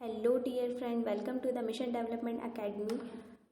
Hello dear friend, welcome to the mission development academy.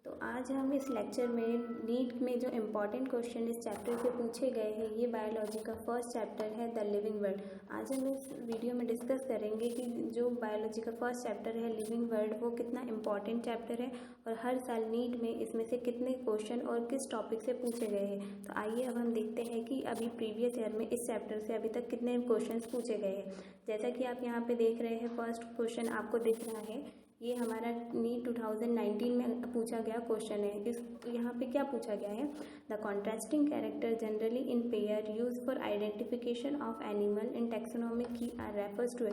तो आज हम इस लेक्चर में नीट में जो इम्पॉर्टेंट क्वेश्चन इस चैप्टर से पूछे गए हैं, ये बायोलॉजी का फर्स्ट चैप्टर है द लिविंग वर्ल्ड। आज हम इस वीडियो में डिस्कस करेंगे कि जो बायोलॉजी का फर्स्ट चैप्टर है लिविंग वर्ल्ड, वो कितना इम्पॉर्टेंट चैप्टर है और हर साल नीट में इसमें से कितने क्वेश्चन और किस टॉपिक से पूछे गए हैं। तो आइए अब हम देखते हैं कि अभी प्रीवियस ईयर में इस चैप्टर से अभी तक कितने क्वेश्चन पूछे गए हैं। जैसा कि आप यहाँ पे देख रहे हैं, फर्स्ट क्वेश्चन आपको दिख रहा है, ये हमारा नीट 2019 में पूछा गया क्वेश्चन है। इस यहाँ पे क्या पूछा गया है, the contrasting character generally in pair use for identification of animal in taxonomic की आर रेफर्स टू।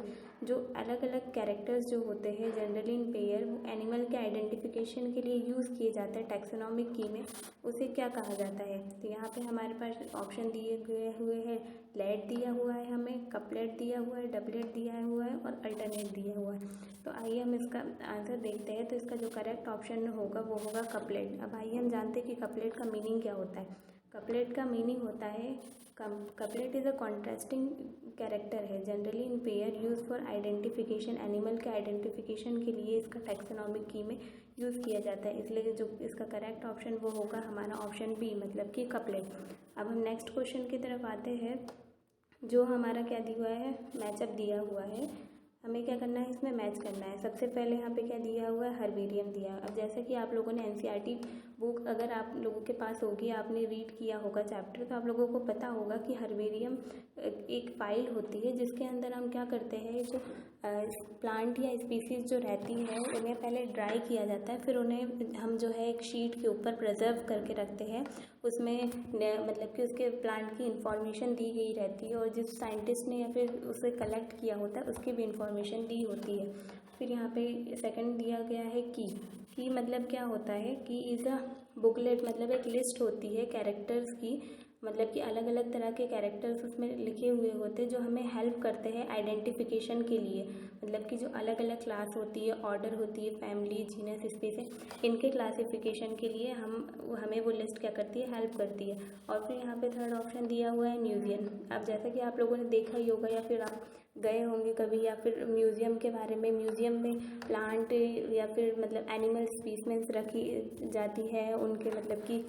जो अलग अलग कैरेक्टर्स जो होते हैं जनरली इन पेयर, वो एनिमल के आइडेंटिफिकेशन के लिए यूज़ किए जाते हैं टैक्सोनॉमिक की में, उसे क्या कहा जाता है। तो यहाँ पे हमारे पास ऑप्शन दिए गए हुए हैं, लेट दिया हुआ है, हमें कपलेट दिया हुआ है, डबलेट दिया हुआ है और अल्टरनेट दिया हुआ है। तो आइए हम इसका आंसर देखते हैं। तो इसका जो करेक्ट ऑप्शन होगा वो होगा कपलेट। अब आइए हम जानते हैं कि कपलेट का मीनिंग क्या होता है। कपलेट का मीनिंग होता है, couplet is a contrasting character है generally in pair use for identification. Animal के आइडेंटिफिकेशन के लिए इसका टैक्सोनॉमिक की में यूज़ किया जाता है, इसलिए जो इसका करेक्ट ऑप्शन वो होगा हमारा ऑप्शन बी, मतलब कि कपलेट। अब हम नेक्स्ट क्वेश्चन की तरफ आते हैं, जो हमारा क्या दिया हुआ है, मैचअप दिया हुआ है। हमें क्या करना है, इसमें मैच करना है। सबसे पहले यहाँ पे क्या दिया हुआ है, हर्बेरियम दिया। अब जैसे कि आप लोगों ने एनसीईआरटी बुक अगर आप लोगों के पास होगी, आपने रीड किया होगा चैप्टर, तो आप लोगों को पता होगा कि हर्बेरियम एक फाइल होती है जिसके अंदर हम क्या करते हैं, जो प्लांट या स्पीसीज जो रहती है उन्हें पहले ड्राई किया जाता है, फिर उन्हें हम जो है एक शीट के ऊपर प्रिजर्व करके रखते हैं। उसमें मतलब कि उसके प्लांट की इंफॉर्मेशन दी गई रहती है और जिस साइंटिस्ट ने या फिर उसे कलेक्ट किया होता है उसकी भी इंफॉर्मेशन दी होती है। फिर यहाँ पे सेकंड दिया गया है की मतलब क्या होता है, की इज़ अ बुकलेट, मतलब एक लिस्ट होती है कैरेक्टर्स की, मतलब कि अलग अलग तरह के कैरेक्टर्स उसमें लिखे हुए होते हैं जो हमें हेल्प करते हैं आइडेंटिफिकेशन के लिए। मतलब कि जो अलग अलग क्लास होती है, ऑर्डर होती है, फैमिली, जीनस, स्पीसीज, इनके क्लासिफिकेशन के लिए हमें वो लिस्ट क्या करती है, हेल्प करती है। और फिर यहाँ पे थर्ड ऑप्शन दिया हुआ है म्यूजियम। अब जैसा कि आप लोगों ने देखा ही होगा या फिर आप गए होंगे कभी, या फिर म्यूज़ियम के बारे में, म्यूज़ियम में प्लांट या फिर मतलब एनिमल स्पीसीज रखी जाती है उनके, मतलब कि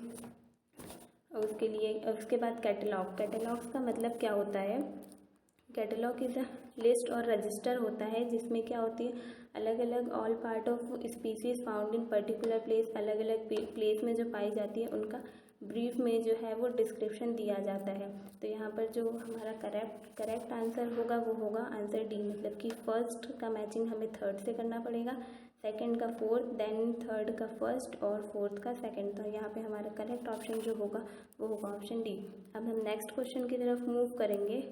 उसके लिए। उसके बाद कैटलॉग्स का मतलब क्या होता है, कैटलॉग इज़ अ लिस्ट और रजिस्टर होता है जिसमें क्या होती है, अलग अलग all part of species found in particular place, अलग अलग प्लेस में जो पाई जाती है उनका ब्रीफ में जो है वो डिस्क्रिप्शन दिया जाता है। तो यहाँ पर जो हमारा करेक्ट आंसर होगा वो होगा आंसर डी, मतलब कि फर्स्ट का मैचिंग हमें थर्ड से करना पड़ेगा, सेकंड का फोर्थ, देन थर्ड का फर्स्ट और फोर्थ का सेकंड। तो यहाँ पे हमारा करेक्ट ऑप्शन जो होगा वो होगा ऑप्शन डी। अब हम नेक्स्ट क्वेश्चन की तरफ मूव करेंगे।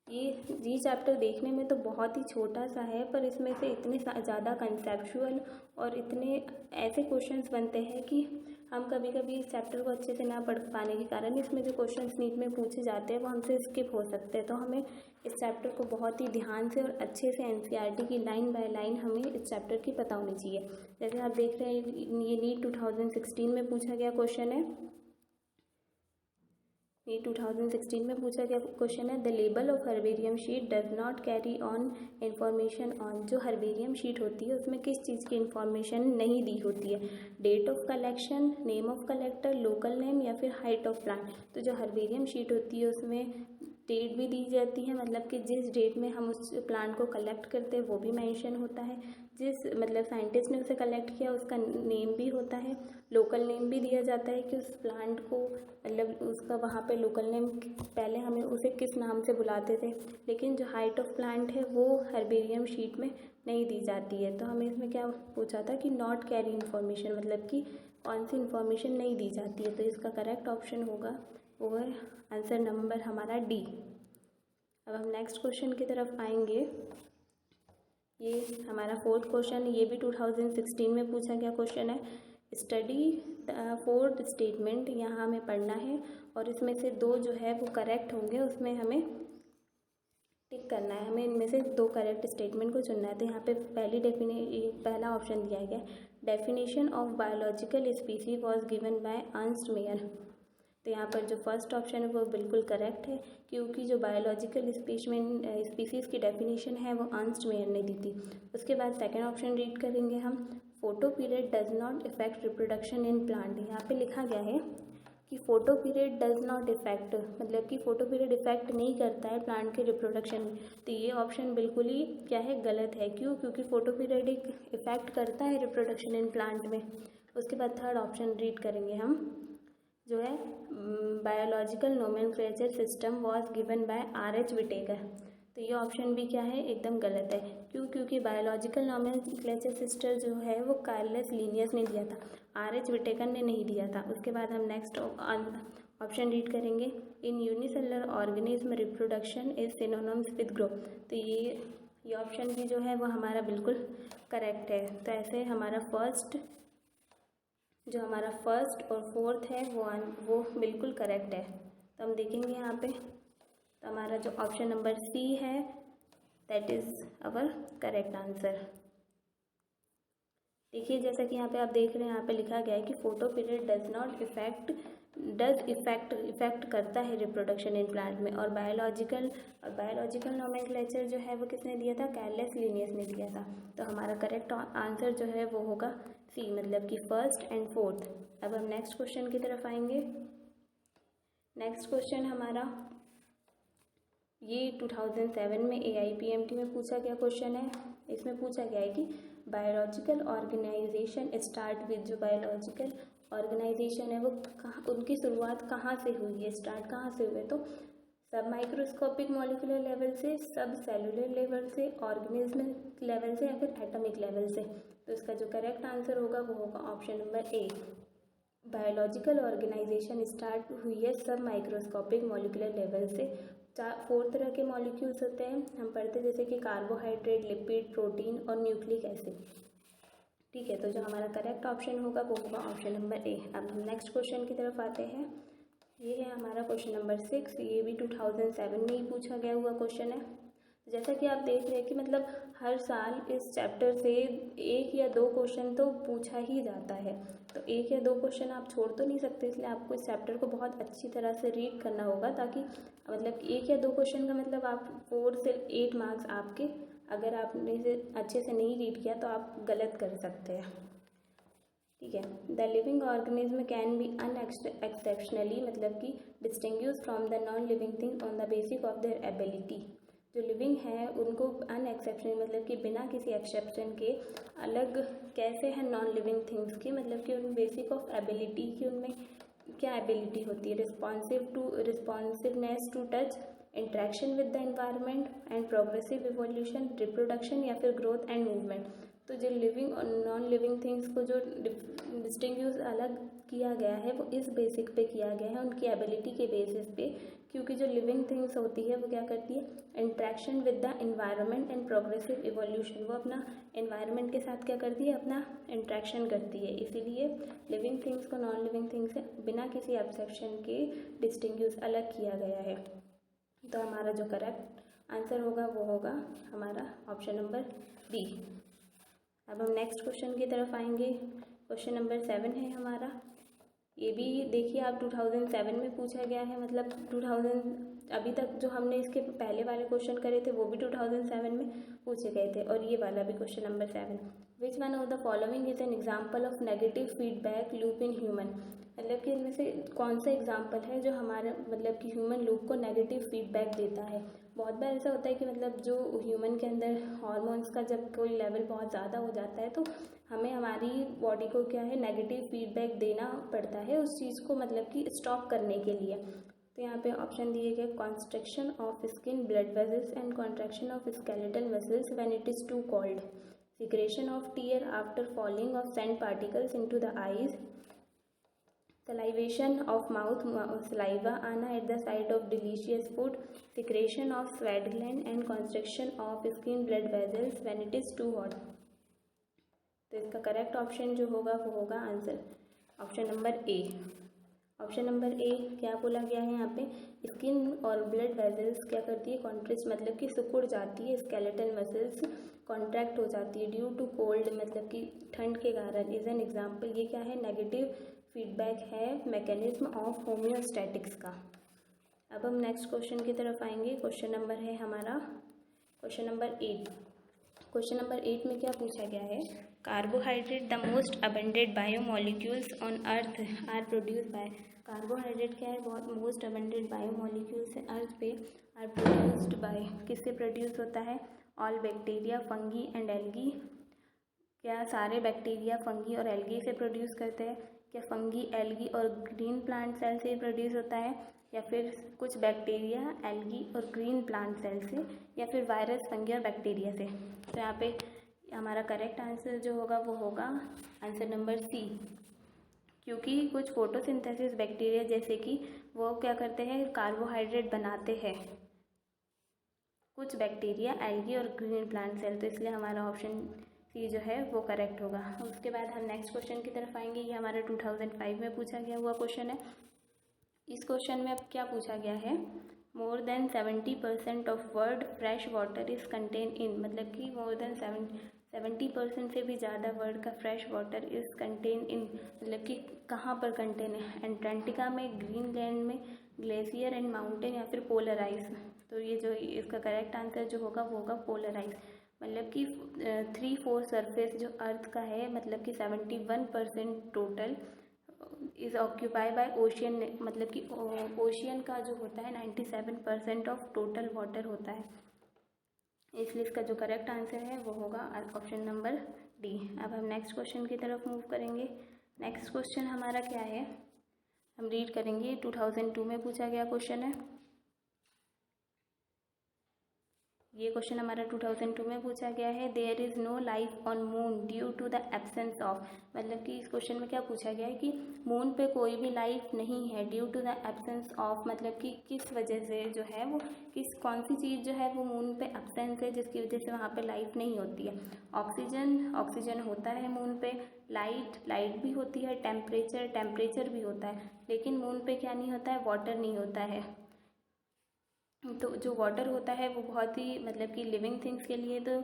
ये चैप्टर देखने में तो बहुत ही छोटा सा है, पर इसमें से इतने ज़्यादा कंसेप्चुअल और इतने ऐसे क्वेश्चंस बनते हैं कि हम कभी कभी इस चैप्टर को अच्छे से ना पढ़ पाने के कारण इसमें जो क्वेश्चंस नीट में पूछे जाते हैं वो हमसे स्किप हो सकते हैं। तो हमें इस चैप्टर को बहुत ही ध्यान से और अच्छे से एनसीईआरटी की लाइन बाय लाइन हमें इस चैप्टर की पता होनी चाहिए। जैसे आप देख रहे हैं, ये नीट 2016 में पूछा गया क्वेश्चन है। ये 2016 में पूछा गया क्वेश्चन है, the label of herbarium sheet does not carry on information on. जो हर्बेरियम शीट होती है उसमें किस चीज़ की इंफॉर्मेशन नहीं दी होती है, date of collection, name of collector, local name या फिर हाइट ऑफ प्लांट। तो जो हर्बेरियम शीट होती है उसमें डेट भी दी जाती है, मतलब कि जिस डेट में हम उस प्लांट को कलेक्ट करते हैं वो भी मेंशन होता है, जिस मतलब साइंटिस्ट ने उसे कलेक्ट किया उसका नेम भी होता है, लोकल नेम भी दिया जाता है कि उस प्लांट को मतलब उसका वहाँ पे लोकल नेम, पहले हमें उसे किस नाम से बुलाते थे। लेकिन जो हाइट ऑफ प्लांट है वो हर्बेरियम शीट में नहीं दी जाती है। तो हमें इसमें क्या पूछा था कि नॉट कैरी इन्फॉर्मेशन, मतलब कि कौन सी इन्फॉर्मेशन नहीं दी जाती है। तो इसका करेक्ट ऑप्शन होगा और आंसर नंबर हमारा डी। अब हम नेक्स्ट क्वेश्चन की तरफ आएंगे। ये हमारा फोर्थ क्वेश्चन, ये भी 2016 में पूछा गया क्वेश्चन है। स्टडी फोर्थ स्टेटमेंट, यहाँ हमें पढ़ना है और इसमें से दो जो है वो करेक्ट होंगे, उसमें हमें टिक करना है। हमें इनमें से दो करेक्ट स्टेटमेंट को चुनना है। तो यहाँ पे पहला ऑप्शन दिया गया, definition of biological species was given by Ernst Mayr. तो यहाँ पर जो फर्स्ट ऑप्शन है वो बिल्कुल करेक्ट है, क्योंकि जो बायोलॉजिकल स्पीसीज़ की डेफिनेशन है वो अर्नस्ट मेयर ने दी थी। उसके बाद सेकंड ऑप्शन रीड करेंगे हम, photo period does not effect reproduction in plant. यहाँ पे लिखा गया है कि photo period does not effect, मतलब कि फोटो पीरियड इफेक्ट नहीं करता है प्लांट के रिप्रोडक्शन में। तो ये ऑप्शन बिल्कुल ही क्या है, गलत है। क्यों? क्योंकि फोटो पीरियड एक इफेक्ट करता है रिप्रोडक्शन इन प्लांट में। उसके बाद थर्ड ऑप्शन रीड करेंगे हम, जो है biological nomenclature system was given by R.H. Whittaker. तो ये ऑप्शन भी क्या है, एकदम गलत है। क्यों? क्योंकि बायोलॉजिकल नोमेनक्लेचर सिस्टम जो है वो कार्लस लिनियस ने दिया था, R.H. विटेकर ने नहीं दिया था। उसके बाद हम नेक्स्ट ऑप्शन रीड करेंगे, इन unicellular organism reproduction is synonyms with growth. तो ये ऑप्शन भी जो है वो हमारा बिल्कुल करेक्ट है। तो ऐसे हमारा फर्स्ट और फोर्थ है वो बिल्कुल करेक्ट है। तो हम देखेंगे यहाँ पे, तो हमारा जो ऑप्शन नंबर सी है that is our correct answer. देखिए जैसा कि यहाँ पे आप देख रहे हैं, यहाँ पे लिखा गया है कि फोटो पीरियड डज इफेक्ट करता है रिप्रोडक्शन इन प्लांट में। और बायोलॉजिकल नोमेनक्लेचर जो है वो किसने दिया था, कार्लस लिनियस ने दिया था। तो हमारा करेक्ट आंसर जो है वो होगा सी, मतलब कि फर्स्ट एंड फोर्थ। अब हम नेक्स्ट क्वेश्चन की तरफ आएंगे। नेक्स्ट क्वेश्चन हमारा ये 2007 में AIPMT में पूछा गया क्वेश्चन है। इसमें पूछा गया है कि बायोलॉजिकल ऑर्गेनाइजेशन स्टार्ट विद, जो बायोलॉजिकल ऑर्गेनाइजेशन है वो उनकी शुरुआत कहाँ से हुई है, स्टार्ट कहाँ से हुए? तो सब माइक्रोस्कोपिक मॉलिक्यूलर लेवल से, सब सेलुलर लेवल से, ऑर्गेनिज्म लेवल से, या फिर एटॉमिक लेवल से। तो इसका जो करेक्ट आंसर होगा वो होगा option number A, biological organisation start हुई है सब माइक्रोस्कोपिक मॉलिक्यूलर लेवल से। 4 तरह के मॉलिक्यूल्स होते हैं, हम पढ़ते हैं, जैसे कि कार्बोहाइड्रेट, लिपिड, प्रोटीन और न्यूक्लिक एसिड। ठीक है, तो जो हमारा करेक्ट ऑप्शन होगा वो होगा ऑप्शन नंबर ए। अब हम नेक्स्ट क्वेश्चन की तरफ आते हैं। ये है हमारा क्वेश्चन नंबर 6। ये भी 2007 में ही पूछा गया हुआ क्वेश्चन है। जैसा कि आप देख रहे हैं कि मतलब हर साल इस चैप्टर से 1 या 2 क्वेश्चन तो पूछा ही जाता है। तो 1 या 2 क्वेश्चन आप छोड़ तो नहीं सकते, इसलिए आपको इस चैप्टर को बहुत अच्छी तरह से रीड करना होगा, ताकि मतलब 1 या 2 क्वेश्चन का मतलब आप 4 से 8 मार्क्स आपके, अगर आपने इसे अच्छे से नहीं रीड किया तो आप गलत कर सकते हैं। ठीक है, the living organism can be unexceptionally, मतलब कि distinguish from the non living thing on the basis of their ability. जो लिविंग है उनको अनएक्सेप्शनल, मतलब कि बिना किसी एक्सेप्शन के अलग कैसे है नॉन लिविंग थिंग्स की, मतलब कि उन बेसिक ऑफ एबिलिटी की, उनमें क्या एबिलिटी होती है, responsiveness to touch, interaction with the environment and progressive evolution, reproduction या फिर ग्रोथ एंड मूवमेंट। तो जो लिविंग और नॉन लिविंग थिंग्स को जो डिस्टिंग्विश अलग किया गया है वो इस बेसिक पे किया गया है, उनकी एबिलिटी के बेसिस पे। क्योंकि जो लिविंग थिंग्स होती है वो क्या करती है, interaction with the environment and progressive evolution, वो अपना एनवायरनमेंट के साथ क्या करती है, अपना इंट्रैक्शन करती है। इसीलिए लिविंग थिंग्स को नॉन लिविंग थिंग्स से बिना किसी एक्सेप्शन के डिस्टिंग्विश अलग किया गया है। तो हमारा जो करेक्ट आंसर होगा वो होगा हमारा ऑप्शन नंबर बी। अब हम नेक्स्ट क्वेश्चन की तरफ आएंगे। क्वेश्चन नंबर 7 है हमारा। ये भी देखिए आप 2007 में पूछा गया है, मतलब 2000 अभी तक जो हमने इसके पहले वाले क्वेश्चन करे थे वो भी 2007 में पूछे गए थे, और ये वाला भी question number 7। Which one of the following is an example of negative feedback loop in human, मतलब कि इनमें से कौन सा एग्जाम्पल है जो हमारे मतलब कि ह्यूमन लूप को नेगेटिव फीडबैक देता है। बहुत बार ऐसा होता है कि मतलब जो ह्यूमन के अंदर हार्मोन्स का जब कोई लेवल बहुत ज़्यादा हो जाता है तो हमें हमारी बॉडी को क्या है, नेगेटिव फीडबैक देना पड़ता है उस चीज़ को मतलब कि स्टॉप करने के लिए। तो यहाँ पे ऑप्शन दिए गए, construction of skin blood vessels and contraction of skeletal muscles when it is too cold, secretion of tear after falling of sand particles into the eyes, salivation of mouth saliva आना at the side of delicious food, secretion of sweat gland and constriction of skin blood vessels when it is too hot। तो इसका correct option जो होगा वो होगा answer option number A. Option number ए क्या बोला गया है यहाँ पे, स्किन और ब्लड वेसल्स क्या करती है, कॉन्ट्रिस्ट मतलब कि सिकुड़ जाती है, स्केलेटल मसल्स कॉन्ट्रैक्ट हो जाती है ड्यू टू कोल्ड मतलब कि ठंड के कारण। इज एन एग्जाम्पल, ये क्या है, नेगेटिव फीडबैक है मैकेनिज्म ऑफ होम्योस्टैटिक्स का। अब हम नेक्स्ट क्वेश्चन की तरफ आएंगे। क्वेश्चन नंबर है हमारा क्वेश्चन नंबर 8। क्वेश्चन नंबर 8 में क्या पूछा गया है, carbohydrate the most abundant biomolecules on earth are produce by. Carbohydrate क्या है, बहुत मोस्ट अबंडेंट बायोमोलिक्यूल्स है अर्थ पे, आर प्रोड्यूस्ड बाय, किससे प्रोड्यूस होता है, all bacteria fungi and algae. क्या सारे बैक्टीरिया फंगी और एल्गी से प्रोड्यूस करते हैं, क्या फंगी एल्गी और ग्रीन प्लांट सेल से प्रोड्यूस होता है, या फिर कुछ बैक्टीरिया एल्गी और ग्रीन प्लांट सेल से, या फिर वायरस फंगी और बैक्टीरिया से। तो यहाँ पे हमारा करेक्ट आंसर जो होगा वो होगा आंसर नंबर सी, क्योंकि कुछ फोटोसिंथेसिस बैक्टीरिया जैसे कि वो क्या करते हैं, कार्बोहाइड्रेट बनाते हैं, कुछ बैक्टीरिया एल्गी और ग्रीन प्लांट सेल। तो इसलिए हमारा ऑप्शन सी जो है वो करेक्ट होगा। उसके बाद हम नेक्स्ट क्वेश्चन की तरफ आएंगे। ये हमारा 2005 में पूछा गया हुआ क्वेश्चन है। इस क्वेश्चन में अब क्या पूछा गया है, more than 70% of world fresh water is contain in, मतलब कि मोर देन 70% से भी ज़्यादा वर्ल्ड का fresh water is contain in, मतलब कि कहाँ पर कंटेन है, एंटार्क्टिका में, ग्रीनलैंड में, ग्लेशियर एंड माउंटेन, या फिर पोलर आइस। तो ये जो इसका करेक्ट आंसर जो होगा वो होगा पोलर आइस। मतलब कि 3/4 सरफेस जो अर्थ का है, मतलब कि 71% total is occupy by ocean, मतलब कि ओशियन का जो होता है 97% ऑफ टोटल वाटर होता है। इसलिए इसका जो करेक्ट आंसर है वो होगा ऑप्शन नंबर डी। अब हम नेक्स्ट क्वेश्चन की तरफ मूव करेंगे। नेक्स्ट क्वेश्चन हमारा क्या है, हम रीड करेंगे। 2002 में पूछा गया क्वेश्चन है। ये क्वेश्चन हमारा 2002 में पूछा गया है। There is no life on moon due to the absence of, मतलब कि इस क्वेश्चन में क्या पूछा गया है कि मून पे कोई भी लाइफ नहीं है, due to the absence of, मतलब कि किस वजह से जो है वो कौन सी चीज़ जो है वो मून पे एब्सेंस है जिसकी वजह से वहाँ पे लाइफ नहीं होती है। ऑक्सीजन होता है मून पे, लाइट भी होती है, टेम्परेचर भी होता है, लेकिन मून पे क्या नहीं होता है, वाटर नहीं होता है। तो जो वाटर होता है वो बहुत ही, मतलब कि लिविंग थिंग्स के लिए, तो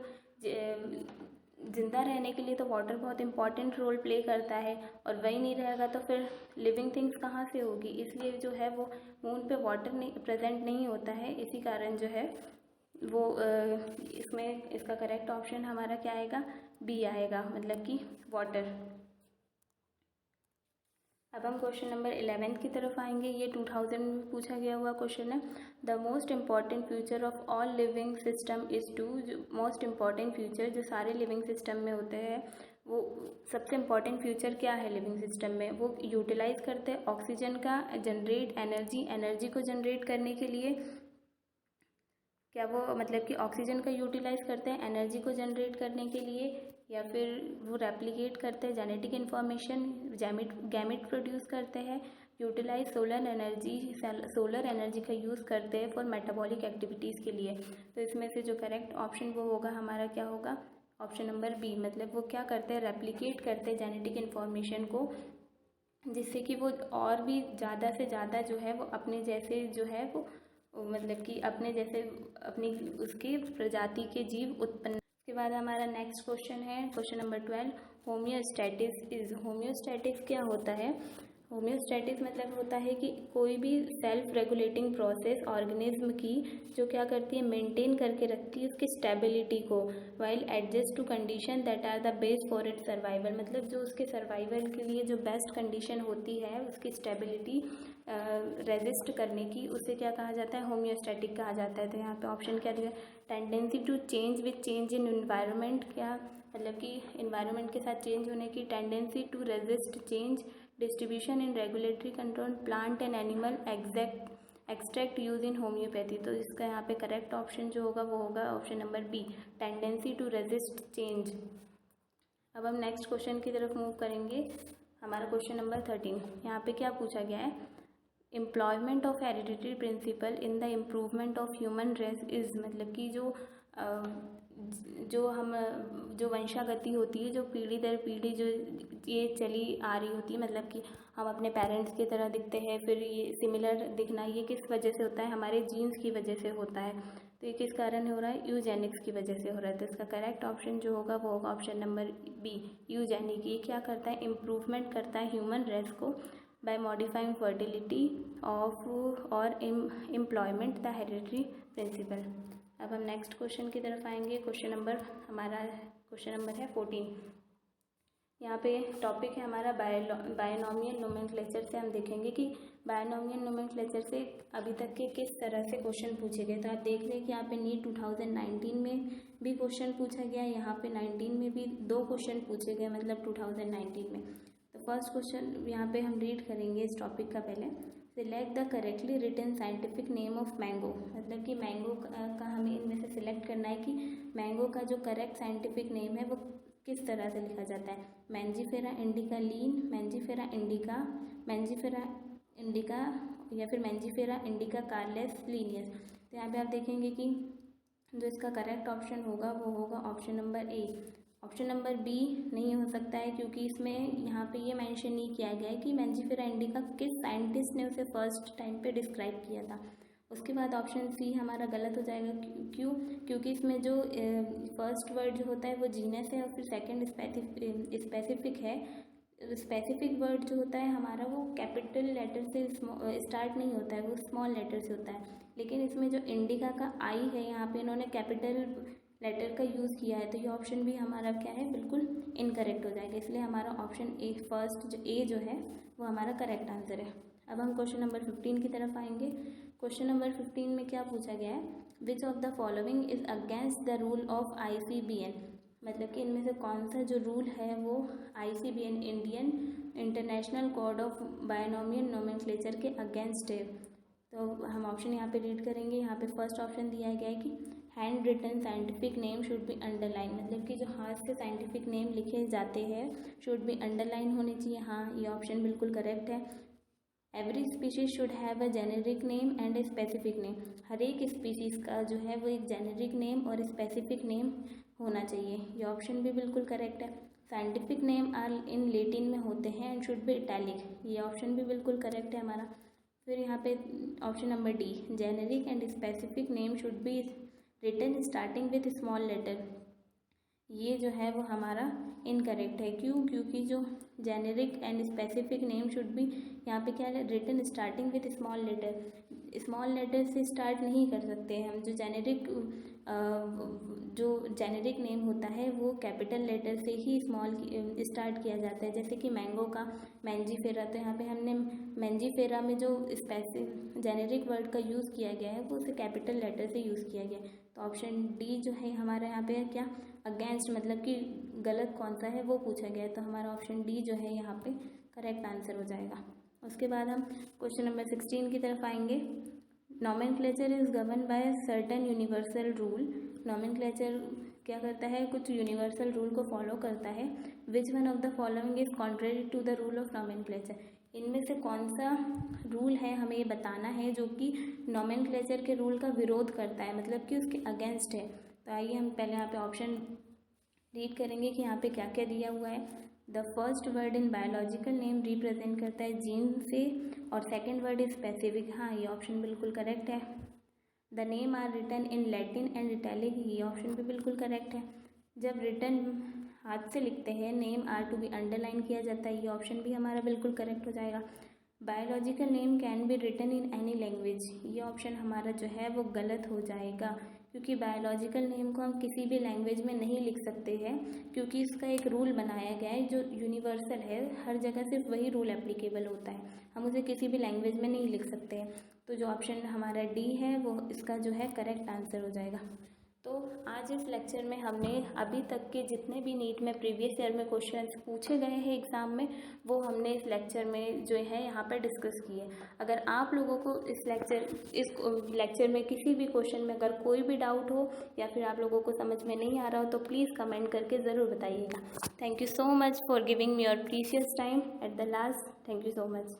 ज़िंदा रहने के लिए तो वाटर बहुत इंपॉर्टेंट रोल प्ले करता है, और वही नहीं रहेगा तो फिर लिविंग थिंग्स कहाँ से होगी। इसलिए जो है वो मून पे वाटर नहीं प्रेजेंट नहीं होता है, इसी कारण जो है वो इसमें इसका करेक्ट ऑप्शन हमारा क्या आएगा, बी आएगा, मतलब कि वाटर। अब हम क्वेश्चन नंबर 11 की तरफ आएंगे। ये 2000 में पूछा गया हुआ क्वेश्चन है। The most important future of all living system is to, जो मोस्ट इम्पॉर्टेंट फ्यूचर जो सारे लिविंग सिस्टम में होते हैं, वो सबसे इम्पॉर्टेंट फ्यूचर क्या है लिविंग सिस्टम में, वो यूटिलाइज करते हैं ऑक्सीजन का, जनरेट एनर्जी को जनरेट करने के लिए, क्या वो मतलब कि ऑक्सीजन का यूटिलाइज करते हैं एनर्जी को जनरेट करने के लिए, या फिर वो रेप्लिकेट करते हैं जेनेटिक इन्फॉर्मेशन, गैमेट प्रोड्यूस करते हैं, यूटिलाइज सोलर एनर्जी का यूज़ करते हैं फॉर मेटाबॉलिक एक्टिविटीज़ के लिए। तो इसमें से जो करेक्ट ऑप्शन वो होगा हमारा क्या होगा, ऑप्शन नंबर बी, मतलब वो क्या करते हैं, रेप्लिकेट करते हैं जेनेटिक इन्फॉर्मेशन को, जिससे कि वो और भी ज़्यादा से ज़्यादा जो है वो अपने जैसे जो है वो मतलब कि अपने जैसे अपनी उसकी प्रजाति के जीव उत्पन्न। उसके बाद हमारा नेक्स्ट क्वेश्चन है क्वेश्चन नंबर 12, होम्योस्टैटिक्स क्या होता है। होम्योस्टैटिक्स मतलब होता है कि कोई भी सेल्फ रेगुलेटिंग प्रोसेस ऑर्गेनिज्म की जो क्या करती है, मेंटेन करके रखती है उसकी स्टेबिलिटी को, while adjust to condition that are the best for its survival, मतलब जो उसके सर्वाइवल के लिए जो बेस्ट कंडीशन होती है उसकी स्टेबिलिटी रेजिस्ट करने की, उसे क्या कहा जाता है, होम्योस्टैटिक कहा जाता है। तो यहाँ पे ऑप्शन क्या दिया, tendency to change with change in environment, क्या मतलब कि एनवायरनमेंट के साथ चेंज होने की, tendency to resist change, distribution in regulatory control, plant and animal extract use in homeopathy. तो इसका यहाँ पे करेक्ट ऑप्शन जो होगा वो होगा option number B, tendency to resist change. अब हम नेक्स्ट क्वेश्चन की तरफ मूव करेंगे। हमारा क्वेश्चन नंबर 13, यहाँ पे क्या पूछा गया है, employment of hereditary principle in the improvement of human race is, मतलब कि जो वंशागति होती है, जो पीढ़ी दर पीढ़ी जो ये चली आ रही होती है, मतलब कि हम अपने पेरेंट्स की तरह दिखते हैं, फिर ये सिमिलर दिखना ये किस वजह से होता है, हमारे जीन्स की वजह से होता है। तो ये किस कारण हो रहा है, यूजेनिक्स की वजह से हो रहा है। तो इसका करेक्ट ऑप्शन जो होगा वो होगा ऑप्शन नंबर बी, यूजेनिक। ये क्या करता है, इम्प्रूवमेंट करता है ह्यूमन रेस को बाय मॉडिफाइंग फर्टिलिटी ऑफ और एम्प्लॉयमेंट द हेरिडिटरी प्रिंसिपल। अब हम नेक्स्ट क्वेश्चन की तरफ आएंगे। क्वेश्चन नंबर है 14। यहाँ पे टॉपिक है हमारा बायनॉमियल नोमेनक्लेचर से हम देखेंगे कि बायनॉमियल नोमेनक्लेचर से अभी तक के किस तरह से क्वेश्चन पूछे गए। तो आप देख रहे हैं कि यहाँ पे नीट 2019 में भी क्वेश्चन पूछा गया, यहाँ पे 19 में भी 2 क्वेश्चन पूछे गए, मतलब 2019 में। तो फर्स्ट क्वेश्चन यहाँ पे हम रीड करेंगे इस टॉपिक का। पहले select the correctly written scientific name of mango, मतलब कि मैंगो का हमें इनमें से सिलेक्ट करना है कि मैंगो का जो करेक्ट साइंटिफिक नेम है वो किस तरह से लिखा जाता है। मैंजीफेरा इंडिका लीन, मैंजीफेरा इंडिका, मैंजीफेरा इंडिका या फिर मैंजीफेरा इंडिका कार्लेस लीनियस। तो यहाँ पे आप देखेंगे कि जो इसका करेक्ट ऑप्शन होगा वो होगा option number A. Option number B नहीं हो सकता है क्योंकि इसमें यहाँ पे ये मेंशन नहीं किया गया है कि मैंजीफेरा इंडिका किस साइंटिस्ट ने उसे फर्स्ट टाइम पे डिस्क्राइब किया था। उसके बाद ऑप्शन सी हमारा गलत हो जाएगा। क्यों? क्योंकि इसमें जो फर्स्ट वर्ड जो होता है वो जीनस है और फिर सेकंड स्पेसिफिक है। स्पेसिफिक वर्ड जो होता है हमारा वो कैपिटल लेटर से स्टार्ट नहीं होता है, वो स्मॉल लेटर से होता है। लेकिन इसमें जो इंडिका का आई है यहाँ पे इन्होंने कैपिटल लेटर का यूज़ किया है, तो ये ऑप्शन भी हमारा क्या है, बिल्कुल इनकरेक्ट हो जाएगा। इसलिए हमारा ऑप्शन ए फर्स्ट जो ए जो है वो हमारा करेक्ट आंसर है। अब हम क्वेश्चन नंबर 15 की तरफ आएंगे। क्वेश्चन नंबर 15 में क्या पूछा गया है, which of the following is against the rule of ICBN, मतलब कि इनमें से कौन सा जो रूल है वो ICBN Indian international code of binomial nomenclature के अगेंस्ट है। तो हम ऑप्शन यहाँ पे रीड करेंगे। यहाँ पे फर्स्ट ऑप्शन दिया गया है कि hand written scientific name should be underline, मतलब कि जो हाथ से साइंटिफिक नेम लिखे जाते हैं शुड बी अंडरलाइन होने चाहिए। हाँ, ये ऑप्शन बिल्कुल करेक्ट है। Every species should have a generic name and a specific name, हर एक स्पीशीज़ का जो है वो एक जेनेरिक नेम और स्पेसिफिक नेम होना चाहिए, ये ऑप्शन भी बिल्कुल करेक्ट है। Scientific name are in Latin में होते हैं एंड शुड बी इटैलिक, ये ऑप्शन भी बिल्कुल करेक्ट है हमारा। फिर यहाँ पे option number D, generic and specific name should be written starting with small letter, ये जो है वो हमारा इनकरेक्ट है। क्यों? क्योंकि जो generic and specific name should be, यहाँ पे क्या है, written starting with small letter से स्टार्ट नहीं कर सकते हैं हम। जो जेनेरिक नेम होता है वो कैपिटल लेटर से ही स्टार्ट किया जाता है। जैसे कि मैंगो का मैंजीफेरा, तो यहाँ पे हमने मैंजीफेरा में जो जेनेरिक वर्ड का यूज़ किया गया है वो उसे कैपिटल लेटर से यूज़ किया गया है। तो ऑप्शन डी जो है हमारा यहाँ पे क्या, अगेंस्ट, मतलब कि गलत कौन सा है वो पूछा गया है। तो हमारा ऑप्शन डी जो है यहाँ पे करेक्ट आंसर हो जाएगा। उसके बाद हम क्वेश्चन नंबर 16 की तरफ आएंगे। Nomenclature is govern by certain universal rule, nomenclature क्या करता है, कुछ यूनिवर्सल रूल को फॉलो करता है। Which one of the following is contrary to the rule of nomenclature, इनमें से कौन सा रूल है हमें ये बताना है जो कि नोमेनक्लेचर के रूल का विरोध करता है, मतलब कि उसके अगेंस्ट है। तो आइए हम पहले यहाँ पे ऑप्शन रीड करेंगे कि यहाँ पे क्या क्या दिया हुआ है। The first word in biological name represent करता है जीन से, और सेकेंड वर्ड इज स्पेसिफिक, हाँ ये ऑप्शन बिल्कुल करेक्ट है। The name are written in Latin and italic, ये ऑप्शन भी बिल्कुल करेक्ट है। जब रिटन हाथ से लिखते हैं name are to be underline किया जाता है, ये ऑप्शन भी हमारा बिल्कुल करेक्ट हो जाएगा। Biological name can be written in any language, ये ऑप्शन हमारा जो है वो गलत हो जाएगा, क्योंकि बायोलॉजिकल नेम को हम किसी भी लैंग्वेज में नहीं लिख सकते हैं, क्योंकि इसका एक रूल बनाया गया है जो यूनिवर्सल है, हर जगह सिर्फ वही रूल एप्लीकेबल होता है, हम उसे किसी भी लैंग्वेज में नहीं लिख सकते हैं। तो जो ऑप्शन हमारा डी है वो इसका जो है करेक्ट आंसर हो जाएगा। तो आज इस लेक्चर में हमने अभी तक के जितने भी नीट में प्रीवियस ईयर में क्वेश्चंस पूछे गए हैं एग्ज़ाम में, वो हमने इस लेक्चर में जो है यहाँ पर डिस्कस किए। अगर आप लोगों को इस लेक्चर में किसी भी क्वेश्चन में अगर कोई भी डाउट हो या फिर आप लोगों को समझ में नहीं आ रहा हो तो प्लीज़ कमेंट करके ज़रूर बताइएगा। Thank you so much for giving me your precious time at the last. Thank you so much.